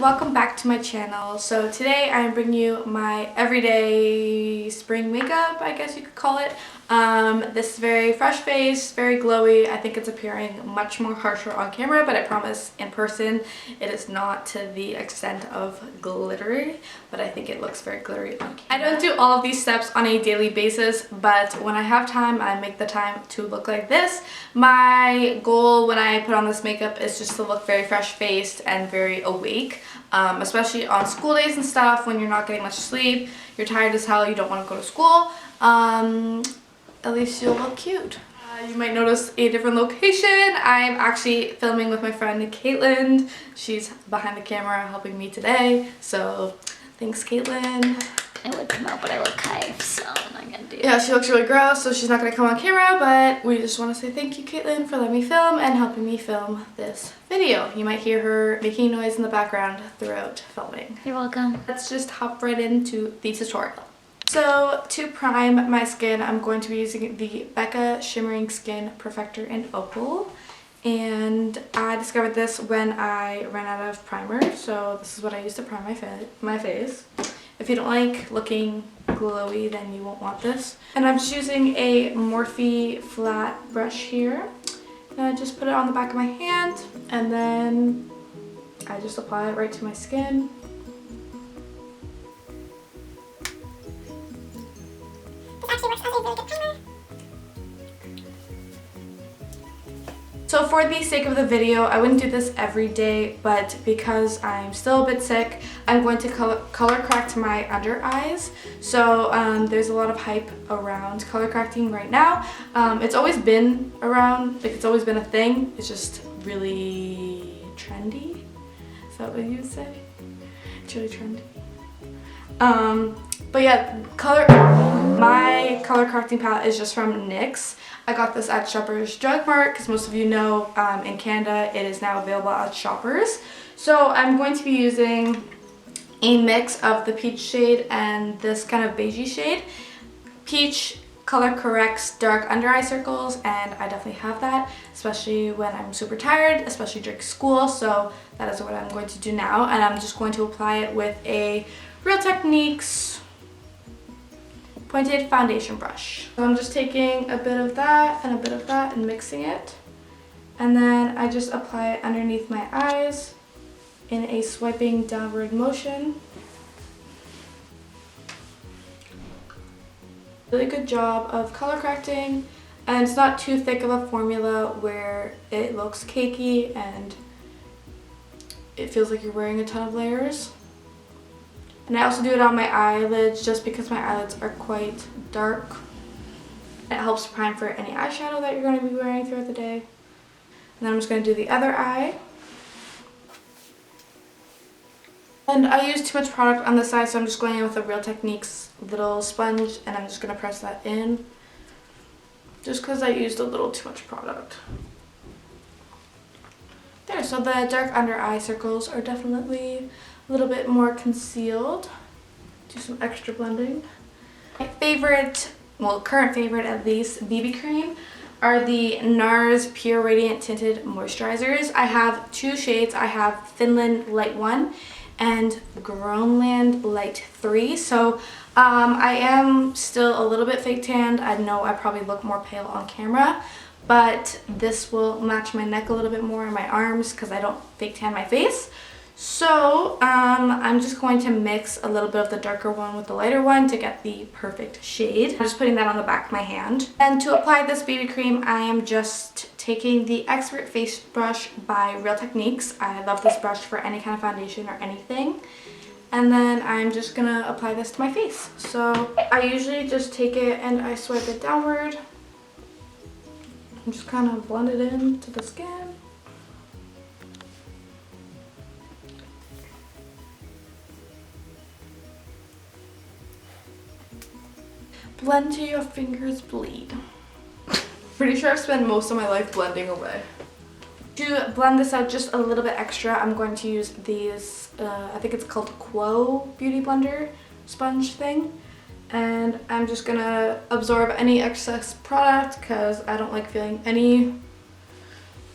Welcome back to my channel. So today I'm bringing you my everyday spring makeup, I guess you could call it. This is very fresh face, very glowy. I think it's appearing much more harsher on camera, but I promise in person it is not to the extent of glittery, but I think it looks very glittery on camera. I don't do all of these steps on a daily basis, but when I have time, I make the time to look like this. My goal when I put on this makeup is just to look very fresh faced and very awake. Especially on school days and stuff when you're not getting much sleep, you're tired as hell, you don't want to go to school, at least you'll look cute. You might notice a different location. I'm actually filming with my friend Caitlin. She's behind the camera helping me today, so thanks Caitlin. I would come out, but I look high, so I'm not gonna do that. Yeah, she looks really gross, so she's not gonna come on camera, but we just want to say thank you, Caitlin, for letting me film and helping me film this video. You might hear her making noise in the background throughout filming. You're welcome. Let's just hop right into the tutorial. So to prime my skin, I'm going to be using the BECCA Shimmering Skin Perfector in Opal. And I discovered this when I ran out of primer, so this is what I use to prime my face. If you don't like looking glowy, then you won't want this. And I'm just using a Morphe flat brush here. And I just put it on the back of my hand, and then I just apply it right to my skin. This actually works as a really good primer. So for the sake of the video, I wouldn't do this every day, but because I'm still a bit sick, I'm going to color correct my under eyes. So there's a lot of hype around color correcting right now. It's always been around, like it's always been a thing. It's just really trendy. Is that what you would say? It's really trendy. But yeah, my color correcting palette is just from NYX. I got this at Shoppers Drug Mart because most of you know in Canada it is now available at Shoppers. So I'm going to be using a mix of the peach shade and this kind of beigey shade. Peach color corrects dark under eye circles, and I definitely have that, especially when I'm super tired, especially during school. So that is what I'm going to do now, and I'm just going to apply it with a Real Techniques pointed foundation brush. So I'm just taking a bit of that and a bit of that and mixing it, and then I just apply it underneath my eyes in a swiping downward motion. Really good job of color correcting, and it's not too thick of a formula where it looks cakey and it feels like you're wearing a ton of layers. And I also do it on my eyelids just because my eyelids are quite dark. It helps prime for any eyeshadow that you're going to be wearing throughout the day. And then I'm just going to do the other eye. And I use too much product on this side, so I'm just going in with a Real Techniques little sponge, and I'm just going to press that in. Just because I used a little too much product. There, so the dark under eye circles are definitely a little bit more concealed. Do some extra blending. My favorite, well current favorite at least, BB cream are the NARS Pure Radiant Tinted Moisturizers. I have two shades. I have Finland Light 1 and Groenland Light 3. So I am still a little bit fake tanned. I know I probably look more pale on camera, but this will match my neck a little bit more and my arms because I don't fake tan my face. So I'm just going to mix a little bit of the darker one with the lighter one to get the perfect shade. I'm just putting that on the back of my hand. And to apply this BB cream, I am just taking the Expert Face Brush by Real Techniques. I love this brush for any kind of foundation or anything. And then I'm just gonna apply this to my face. So I usually just take it and I swipe it downward and just kind of blend it into the skin. Blend till your fingers bleed. Pretty sure I've spent most of my life blending away. To blend this out just a little bit extra, I'm going to use these, I think it's called Quo Beauty Blender sponge thing. And I'm just gonna absorb any excess product because I don't like feeling any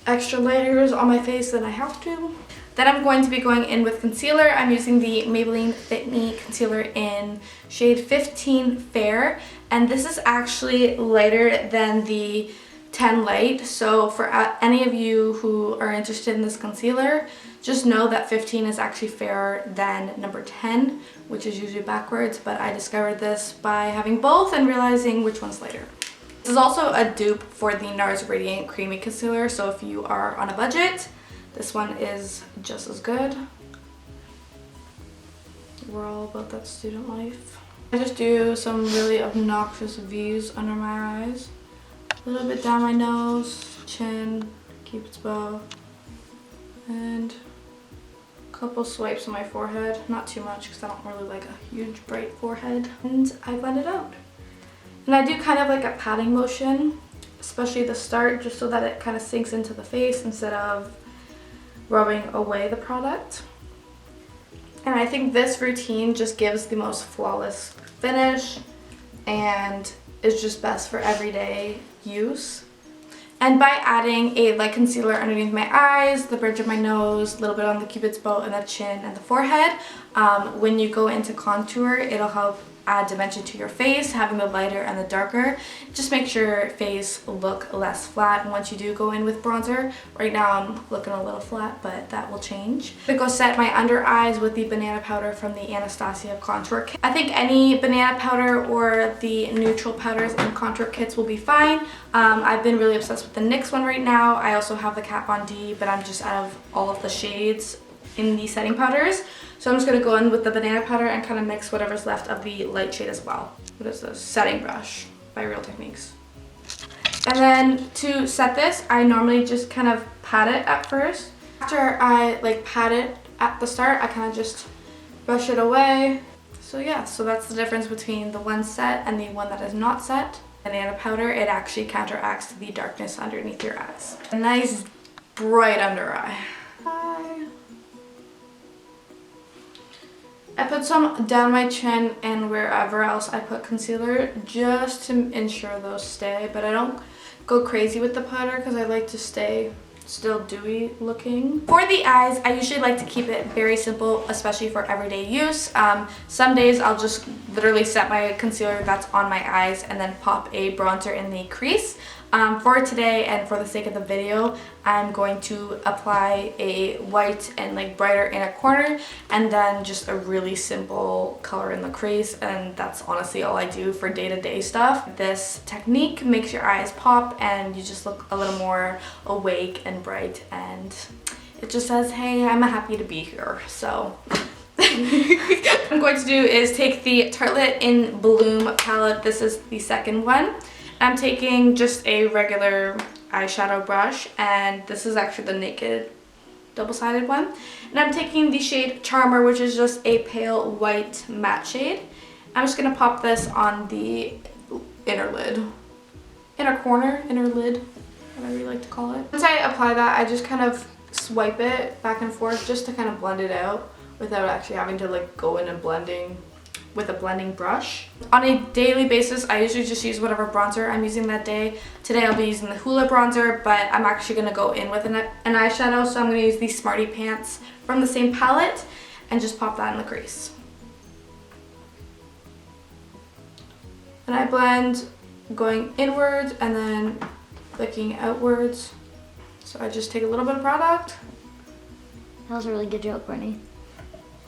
extra layers on my face than I have to. Then I'm going to be going in with concealer. I'm using the Maybelline Fit Me concealer in shade 15 Fair, and this is actually lighter than the 10 Light. So for any of you who are interested in this concealer, just know that 15 is actually fairer than number 10, which is usually backwards, but I discovered this by having both and realizing which one's lighter. This is also a dupe for the NARS Radiant Creamy Concealer, so if you are on a budget, this one is just as good. We're all about that student life. I just do some really obnoxious V's under my eyes. A little bit down my nose, chin, Cupid's bow, and a couple swipes on my forehead. Not too much because I don't really like a huge bright forehead. And I blend it out. And I do kind of like a patting motion, especially the start, just so that it kind of sinks into the face instead of rubbing away the product. And I think this routine just gives the most flawless finish and is just best for everyday use. And by adding a light concealer underneath my eyes, the bridge of my nose, a little bit on the Cupid's bow and the chin and the forehead, when you go into contour, it'll help add dimension to your face, having the lighter and the darker. Just makes your face look less flat once you do go in with bronzer. Right now I'm looking a little flat, but that will change. I'm gonna go set my under eyes with the banana powder from the Anastasia Contour Kit. I think any banana powder or the neutral powders and contour kits will be fine. I've been really obsessed with the NYX one right now. I also have the Kat Von D, but I'm just out of all of the shades in the setting powders. So I'm just going to go in with the banana powder and kind of mix whatever's left of the light shade as well. What is this? Setting brush by Real Techniques. And then to set this, I normally just kind of pat it at first. After I like pat it at the start, I kind of just brush it away. So yeah, so that's the difference between the one set and the one that is not set. Banana powder, it actually counteracts the darkness underneath your eyes. A nice bright under eye. I put some down my chin and wherever else I put concealer just to ensure those stay, but I don't go crazy with the powder because I like to stay still dewy looking. For the eyes, I usually like to keep it very simple, especially for everyday use. Some days I'll just literally set my concealer that's on my eyes and then pop a bronzer in the crease. For today and for the sake of the video, I'm going to apply a white and like brighter inner corner and then just a really simple color in the crease, and that's honestly all I do for day-to-day stuff. This technique makes your eyes pop and you just look a little more awake and bright, and it just says, hey, I'm happy to be here. So what I'm going to do is take the Tartelette in Bloom palette. This is the second one. I'm taking just a regular eyeshadow brush, and this is actually the Naked double-sided one. And I'm taking the shade Charmer, which is just a pale white matte shade. I'm just going to pop this on the inner lid. Inner corner, inner lid, whatever you like to call it. Once I apply that, I just kind of swipe it back and forth just to kind of blend it out without actually having to like go in and blending with a blending brush. On a daily basis, I usually just use whatever bronzer I'm using that day. Today I'll be using the Hoola bronzer, but I'm actually going to go in with an eyeshadow, so I'm going to use the Smarty Pants from the same palette and just pop that in the crease. And I blend going inwards and then flicking outwards. So I just take a little bit of product. That was a really good joke, Brittany.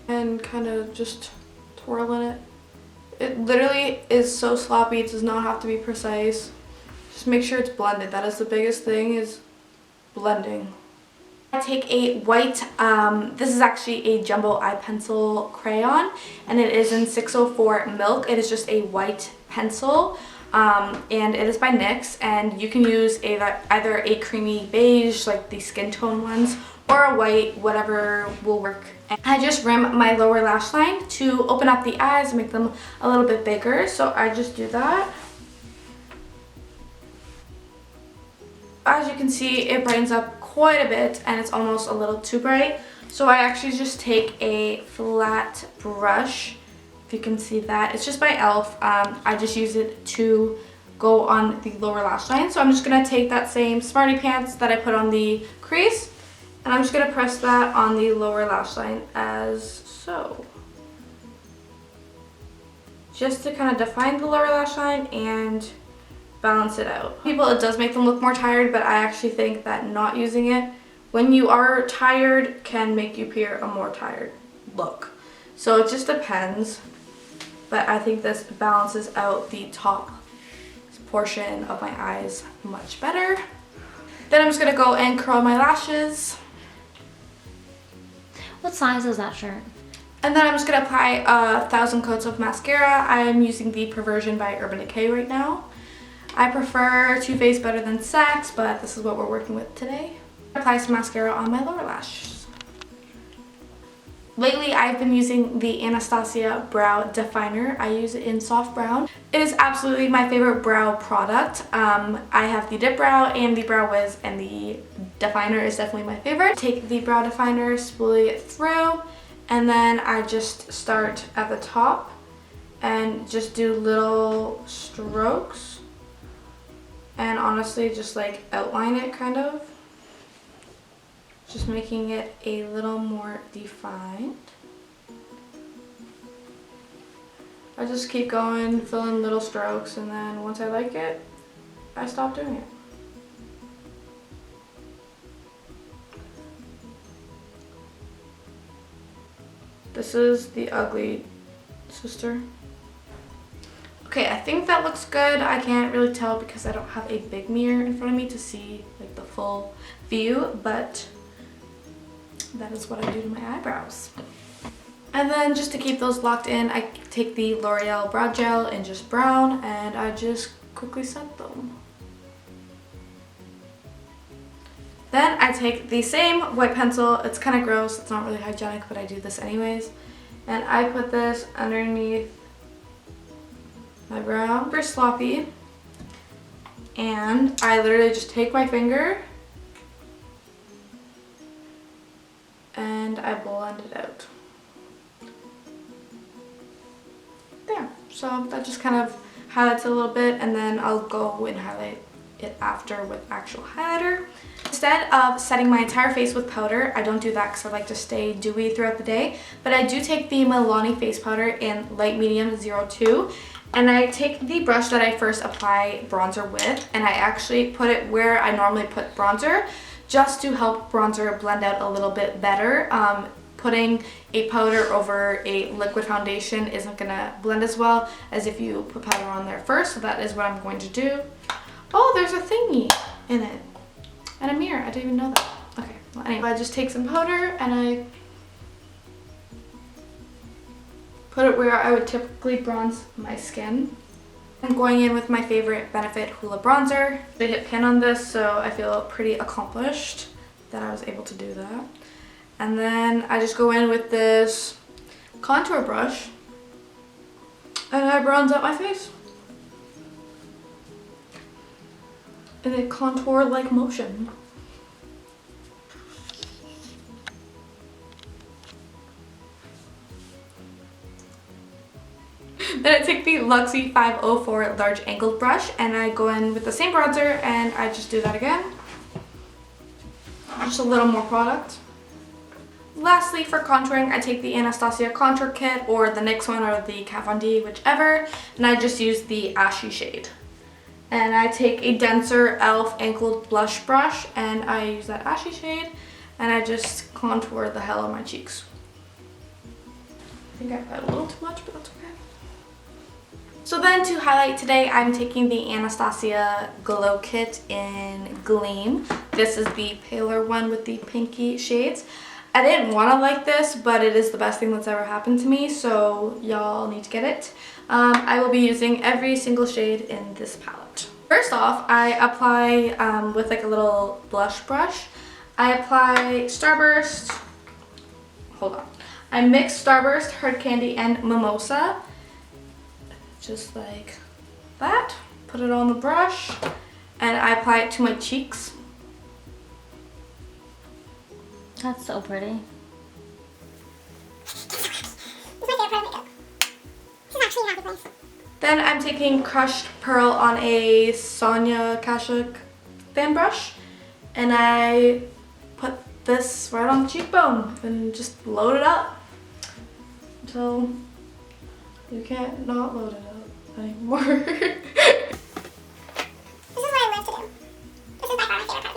And kind of just twirl in it. It literally is so sloppy, it does not have to be precise. Just make sure it's blended. That is the biggest thing, is blending. I take a white, this is actually a Jumbo Eye Pencil crayon, and it is in 604 Milk. It is just a white pencil, and it is by NYX, and you can use either a creamy beige, like the skin tone ones, or a white, whatever will work. And I just rim my lower lash line to open up the eyes and make them a little bit bigger, so I just do that. As you can see, it brightens up quite a bit and it's almost a little too bright, so I actually just take a flat brush. If you can see that, it's just by e.l.f. I just use it to go on the lower lash line. So I'm just going to take that same Smarty Pants that I put on the crease, and I'm just going to press that on the lower lash line as so. Just to kind of define the lower lash line and balance it out. People, it does make them look more tired, but I actually think that not using it when you are tired can make you appear a more tired look. So it just depends, but I think this balances out the top portion of my eyes much better. Then I'm just gonna go and curl my lashes. What size is that shirt? And then I'm just gonna apply 1,000 coats of mascara. I am using the Perversion by Urban Decay right now. I prefer Too Faced better than Sex, but this is what we're working with today. Apply some mascara on my lower lashes. Lately, I've been using the Anastasia Brow Definer. I use it in soft brown. It is absolutely my favorite brow product. I have the Dip Brow and the Brow Wiz, and the Definer is definitely my favorite. Take the Brow Definer, spoolie it through, and then I just start at the top and just do little strokes. And honestly, just like outline it kind of. Just making it a little more defined. I just keep going, fill in little strokes, and then once I like it, I stop doing it. This is the ugly sister. Okay, I think that looks good. I can't really tell because I don't have a big mirror in front of me to see like the full view, but that is what I do to my eyebrows. And then just to keep those locked in, I take the L'Oreal Brow Gel in just brown and I just quickly set them. Then I take the same white pencil. It's kind of gross, it's not really hygienic, but I do this anyways. And I put this underneath my brow. Super sloppy. And I literally just take my finger and I blend it out. There. So that just kind of highlights it a little bit, and then I'll go and highlight it after with actual highlighter. Instead of setting my entire face with powder, I don't do that because I like to stay dewy throughout the day, but I do take the Milani face powder in light medium 02, and I take the brush that I first apply bronzer with, and I actually put it where I normally put bronzer, just to help bronzer blend out a little bit better. Putting a powder over a liquid foundation isn't gonna blend as well as if you put powder on there first, so that is what I'm going to do. Oh, there's a thingy in it. And a mirror, I didn't even know that. Okay, well anyway, I just take some powder and I put it where I would typically bronze my skin. I'm going in with my favorite Benefit Hoola bronzer. They hit pan on this, so I feel pretty accomplished that I was able to do that. And then I just go in with this contour brush and I bronze out my face in a contour-like motion. Then I take the Luxie 504 large angled brush and I go in with the same bronzer and I just do that again. Just a little more product. Lastly, for contouring, I take the Anastasia Contour Kit or the NYX one or the Kat Von D, whichever, and I just use the ashy shade. And I take a denser e.l.f. angled blush brush and I use that ashy shade and I just contour the hell of my cheeks. I think I applied a little too much, but that's okay. So then to highlight today, I'm taking the Anastasia Glow Kit in Gleam. This is the paler one with the pinky shades. I didn't want to like this, but it is the best thing that's ever happened to me, so y'all need to get it. I will be using every single shade in this palette. First off, I apply with like a little blush brush. I apply Starburst. Hold on. I mix Starburst, Hard Candy, and Mimosa. Just like that. Put it on the brush, and I apply it to my cheeks. That's so pretty. It's my favorite part of makeup. This is actually half the place. Then I'm taking Crushed Pearl on a Sonia Kashuk fan brush, and I put this right on the cheekbone and just load it up until you can't not load it up anymore. This is what I love to do. This is by far my favorite part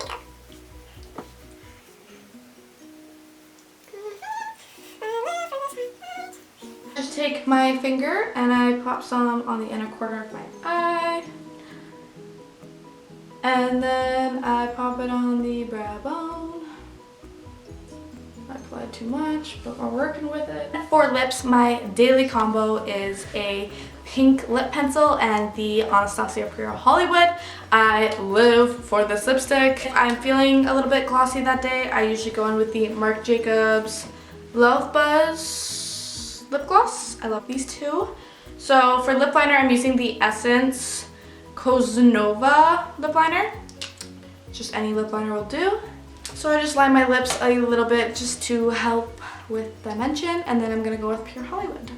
of makeup. Just take my finger and I pop some on the inner corner of my eye. And then I pop it on the brow bone. I applied too much, but we're working with it. For lips, my daily combo is a pink lip pencil and the Anastasia Contour Hollywood. I live for this lipstick. If I'm feeling a little bit glossy that day, I usually go in with the Marc Jacobs Love Buzz lip gloss. I love these two. So for lip liner, I'm using the Essence Cosanova lip liner. Just any lip liner will do. So I just line my lips a little bit just to help with dimension, and then I'm gonna go with Pure Hollywood.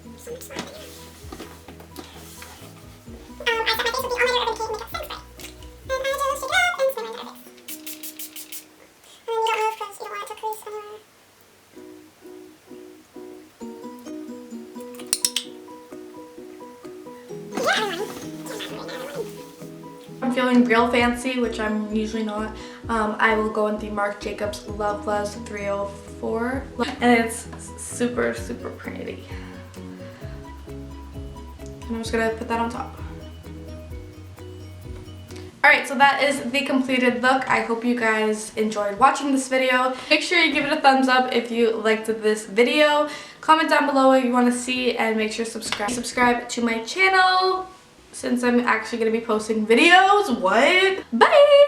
I set my face with the All Nighter Urban Decay makeup fix spray. And I just shake it up and spray my entire face. And then you don't move because you don't want it to crease anywhere. I'm feeling real fancy, which I'm usually not. I will go in the Marc Jacobs Love Buzz 304, and it's super, super pretty. And I'm just gonna put that on top. Alright, so that is the completed look. I hope you guys enjoyed watching this video. Make sure you give it a thumbs up if you liked this video. Comment down below what you want to see, and make sure to subscribe to my channel since I'm actually going to be posting videos. What? Bye!